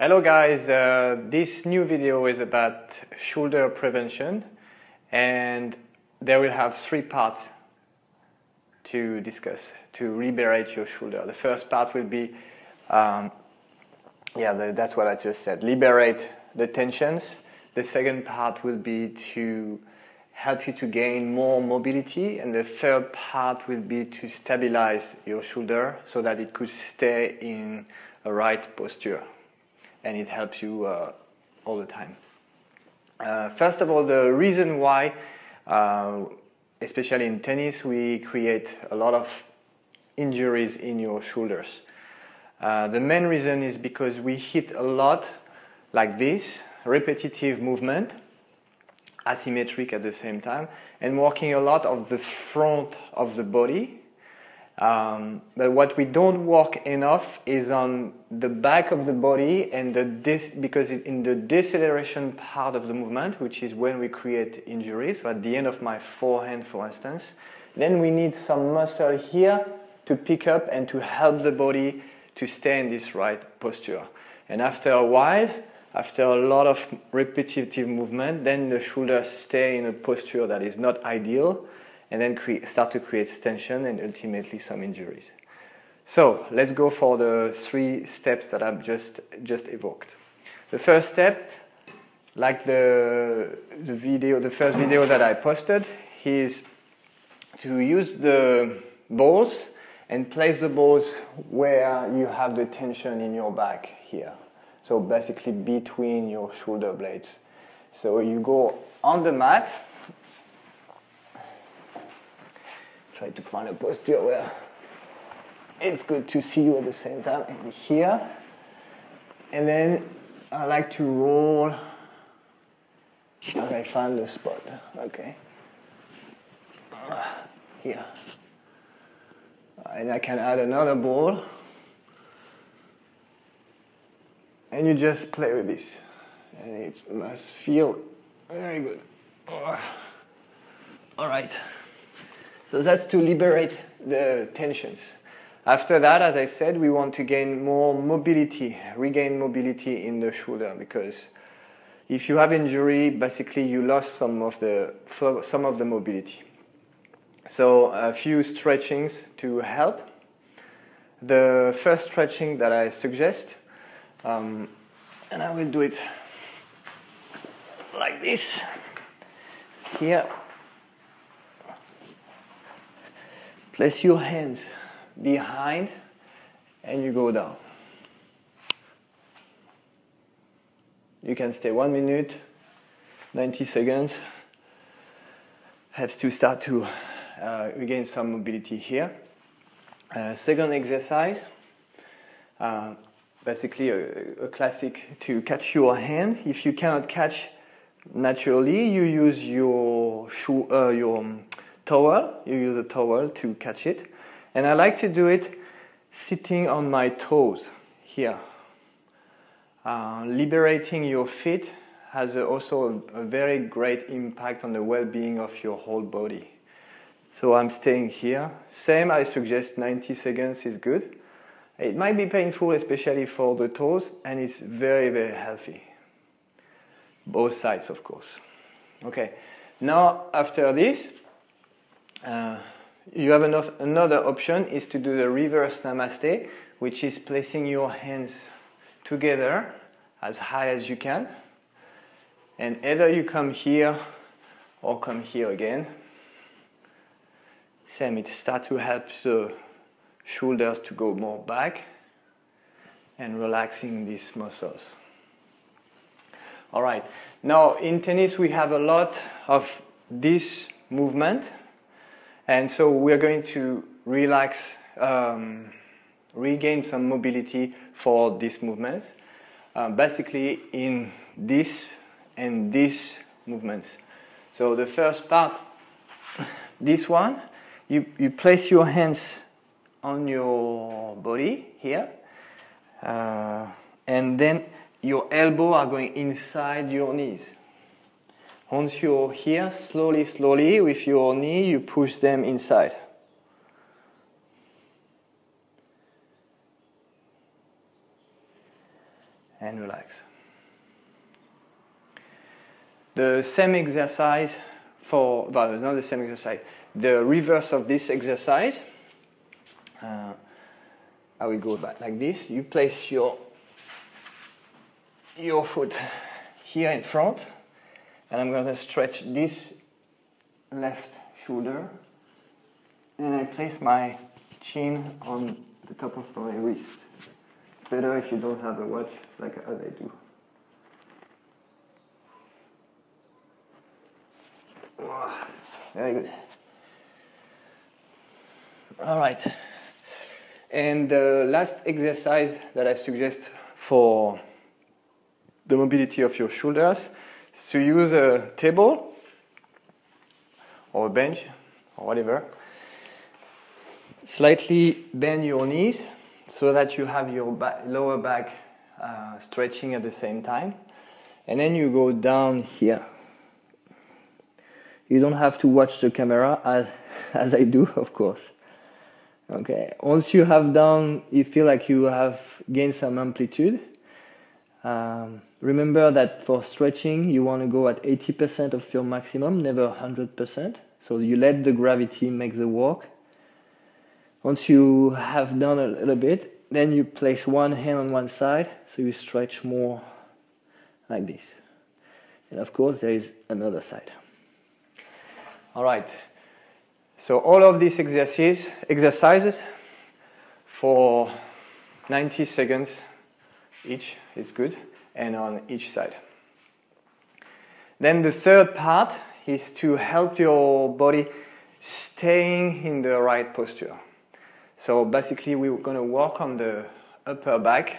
Hello guys, this new video is about shoulder prevention and they will have three parts to discuss to liberate your shoulder. The first part will be, that's what I just said, liberate the tensions. The second part will be to help you to gain more mobility, and the third part will be to stabilize your shoulder so that it could stay in a right posture. And it helps you all the time. First of all, the reason why, especially in tennis, we create a lot of injuries in your shoulders. The main reason is because we hit a lot like this, repetitive movement, asymmetric at the same time, and working a lot of the front of the body. But what we don't work enough is on the back of the body and because in the deceleration part of the movement, which is when we create injuries, so at the end of my forehand, for instance, then we need some muscle here to pick up and to help the body to stay in this right posture. And after a while, after a lot of repetitive movement, then the shoulders stay in a posture that is not ideal, and then start to create tension and ultimately some injuries. So let's go for the three steps that I've just evoked. The first step, like the first video that I posted, is to use the balls and place the balls where you have the tension in your back here. So basically between your shoulder blades. So you go on the mat. Try to find a posture where it's good to see you at the same time. And here. And then I like to roll as I find the spot. Okay. Here. And I can add another ball. And you just play with this. And it must feel very good. All right. So that's to liberate the tensions. After that, as I said, we want to gain more mobility, regain mobility in the shoulder, because if you have injury, basically you lost some of the mobility. So a few stretchings to help. The first stretching that I suggest, and I will do it like this, here. Place your hands behind and you go down. You can stay 1 minute, 90 seconds. Have to start to regain some mobility here. Second exercise, basically a classic to catch your hand. If you cannot catch naturally, you use your towel. You use a towel to catch it. And I like to do it sitting on my toes here. Liberating your feet has also a very great impact on the well-being of your whole body. So I'm staying here. Same, I suggest 90 seconds is good. It might be painful, especially for the toes, and it's very, very healthy. Both sides, of course. Okay, now after this, you have another option is to do the reverse namaste, which is placing your hands together as high as you can. And either you come here or come here again. Same, it starts to help the shoulders to go more back and relaxing these muscles. All right, now in tennis we have a lot of this movement. And so we're going to relax, regain some mobility for these movements, basically in this and these movements. So the first part, this one, you place your hands on your body here, and then your elbows are going inside your knees. Once you're here, slowly, with your knee, you push them inside. and relax. The same exercise for, well, not the same exercise, the reverse of this exercise. I will go back like this. You place your foot here in front, and I'm going to stretch this left shoulder, and I place my chin on the top of my wrist. Better if you don't have a watch, like as I do. Very good. All right. And the last exercise that I suggest for the mobility of your shoulders is to use a table or a bench or whatever. Slightly bend your knees so that you have your lower back stretching at the same time. And then you go down here. You don't have to watch the camera as I do, of course. Okay, once you have done, you feel like you have gained some amplitude. Remember that for stretching, you want to go at 80% of your maximum, never 100%. So you let the gravity make the work. Once you have done a little bit, then you place one hand on one side, so you stretch more like this. And of course, there is another side. All right. So all of these exercises for 90 seconds each is good, and on each side. Then the third part is to help your body staying in the right posture. So basically we're going to work on the upper back.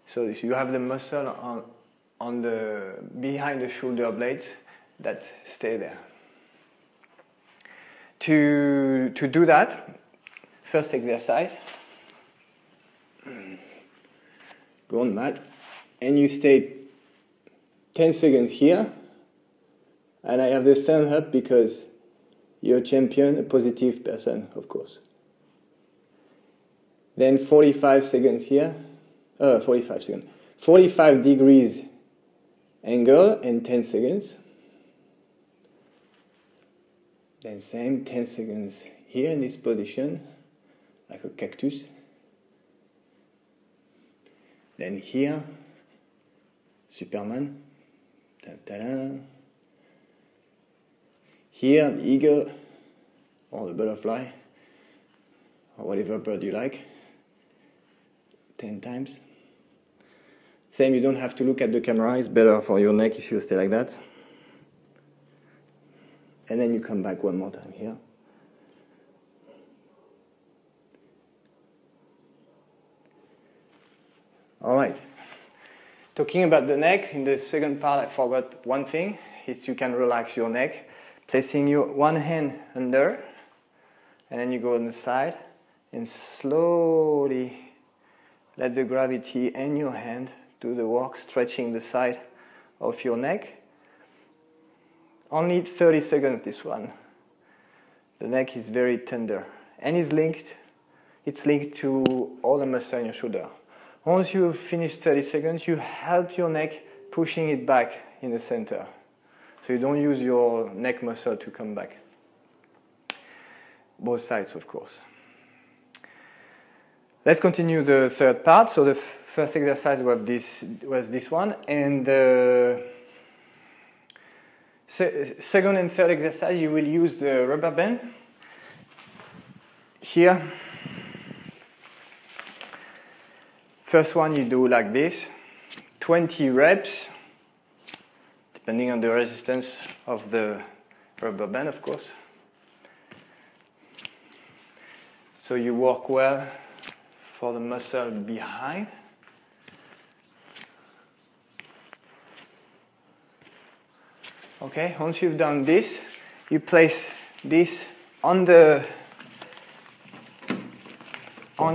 So you have the muscle on the behind the shoulder blades that stay there. To do that, first exercise, go on mat, and you stay 10 seconds here, and I have the thumb up because you're a champion, a positive person, of course. Then 45 seconds here, 45 degrees angle and 10 seconds. Then same 10 seconds here in this position, like a cactus. Then here, Superman. Ta-da. Here, the eagle, or the butterfly, or whatever bird you like. 10 times. Same, you don't have to look at the camera, it's better for your neck if you stay like that. And then you come back one more time here. All right. Talking about the neck, in the second part I forgot one thing, is you can relax your neck, placing your one hand under, and then you go on the side, and slowly let the gravity and your hand do the work, stretching the side of your neck. Only 30 seconds, this one. The neck is very tender and it's linked to all the muscle in your shoulder. Once you finish 30 seconds, you help your neck pushing it back in the center. So you don't use your neck muscle to come back. Both sides, of course. Let's continue the third part. So the first exercise was this one, and the second and third exercise, you will use the rubber band. Here, first one you do like this, 20 reps, depending on the resistance of the rubber band, of course. So you work well for the muscle behind. Okay, once you've done this, you place this on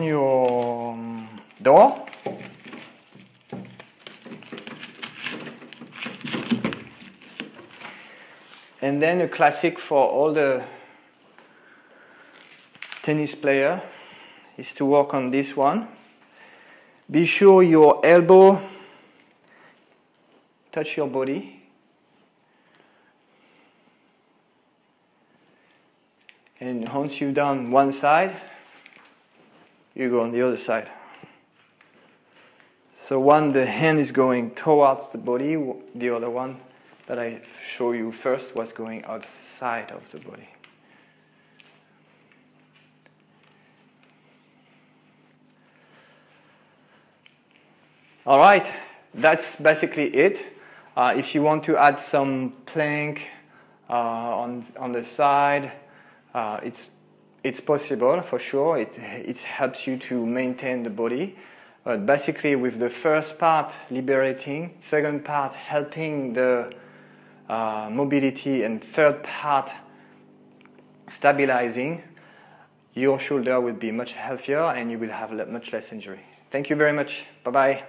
your door. And then a classic for all the tennis player is to work on this one. Be sure your elbow touch your body. And once you've done one side, you go on the other side. So one, the hand is going towards the body, the other one that I showed you first was going outside of the body. All right, that's basically it. If you want to add some plank on the side, it's possible for sure. It helps you to maintain the body. But basically, with the first part liberating, second part helping the mobility, and third part stabilizing, your shoulder will be much healthier and you will have much less injury. Thank you very much. Bye-bye.